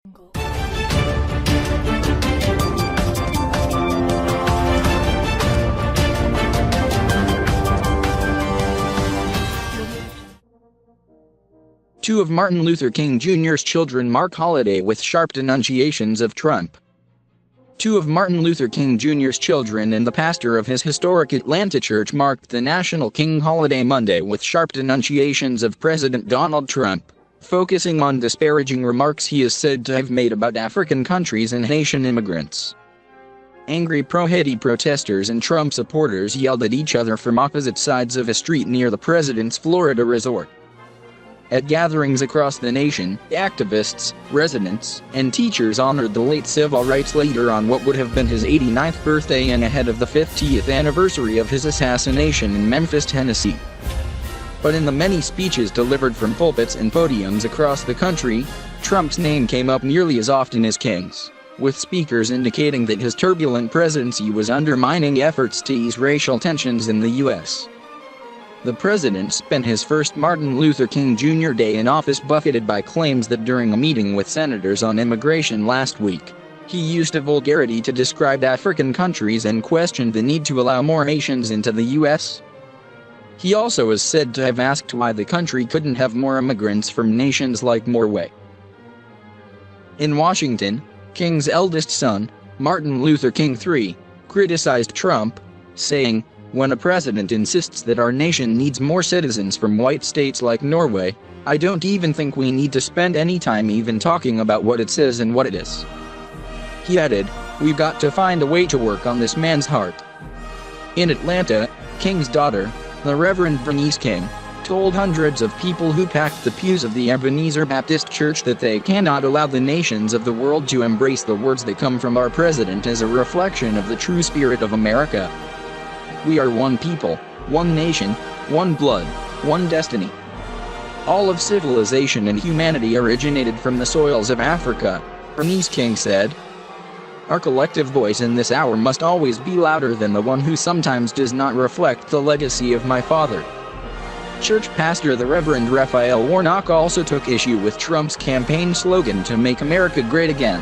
Two of Martin Luther King Jr.'s children mark holiday with sharp denunciations of Trump. Two of Martin Luther King Jr.'s children and the pastor of his historic Atlanta church marked the National King holiday Monday with sharp denunciations of President Donald Trump, focusing on disparaging remarks he is said to have made about African countries and Haitian immigrants. Angry pro-Haiti protesters and Trump supporters yelled at each other from opposite sides of a street near the president's Florida resort. At gatherings across the nation, activists, residents, and teachers honored the late civil rights leader on what would have been his 89th birthday and ahead of the 50th anniversary of his assassination in Memphis, Tennessee. But in the many speeches delivered from pulpits and podiums across the country, Trump's name came up nearly as often as King's, with speakers indicating that his turbulent presidency was undermining efforts to ease racial tensions in the U.S. The president spent his first Martin Luther King Jr. Day in office buffeted by claims that during a meeting with senators on immigration last week, he used a vulgarity to describe African countries and questioned the need to allow more Haitians into the U.S. He also is said to have asked why the country couldn't have more immigrants from nations like Norway. In Washington, King's eldest son, Martin Luther King III, criticized Trump, saying, "When a president insists that our nation needs more citizens from white states like Norway, I don't even think we need to spend any time even talking about what it says and what it is." He added, "We've got to find a way to work on this man's heart." In Atlanta, King's daughter, the Reverend Bernice King, told hundreds of people who packed the pews of the Ebenezer Baptist Church that they cannot allow the nations of the world to embrace the words that come from our president as a reflection of the true spirit of America. "We are one people, one nation, one blood, one destiny. All of civilization and humanity originated from the soils of Africa," Bernice King said. "Our collective voice in this hour must always be louder than the one who sometimes does not reflect the legacy of my father." Church pastor the Reverend Raphael Warnock also took issue with Trump's campaign slogan to make America great again.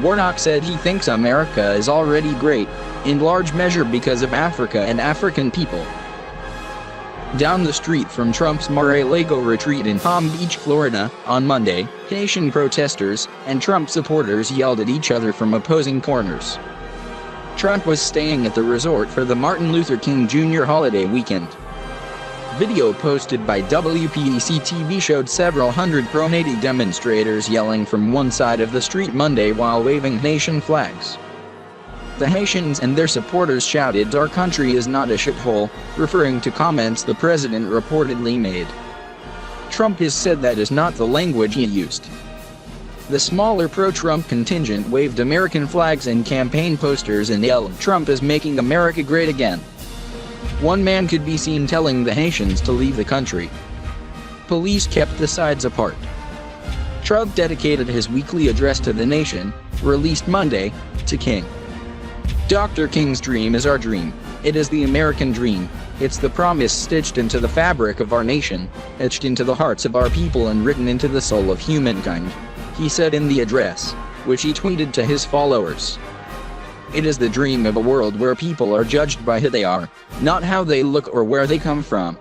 Warnock said he thinks America is already great, in large measure because of Africa and African people. Down the street from Trump's Mar-a-Lago retreat in Palm Beach, Florida, on Monday, Haitian protesters and Trump supporters yelled at each other from opposing corners. Trump was staying at the resort for the Martin Luther King Jr. holiday weekend. Video posted by WPEC-TV showed several hundred pro-Haiti demonstrators yelling from one side of the street Monday while waving Haitian flags. The Haitians and their supporters shouted, "Our country is not a shithole," referring to comments the president reportedly made. Trump has said that is not the language he used. The smaller pro-Trump contingent waved American flags and campaign posters and yelled, "Trump is making America great again." One man could be seen telling the Haitians to leave the country. Police kept the sides apart. Trump dedicated his weekly address to the nation, released Monday, to King. "Dr. King's dream is our dream. It is the American dream. It's the promise stitched into the fabric of our nation, etched into the hearts of our people and written into the soul of humankind," he said in the address, which he tweeted to his followers. "It is the dream of a world where people are judged by who they are, not how they look or where they come from."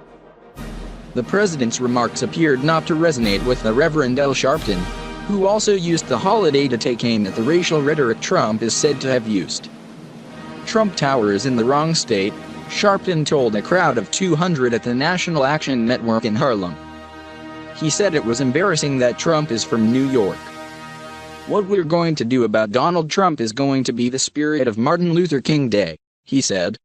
The president's remarks appeared not to resonate with the Reverend L. Sharpton, who also used the holiday to take aim at the racial rhetoric Trump is said to have used. "Trump Tower is in the wrong state," Sharpton told a crowd of 200 at the National Action Network in Harlem. He said it was embarrassing that Trump is from New York. "What we're going to do about Donald Trump is going to be the spirit of Martin Luther King Day," he said.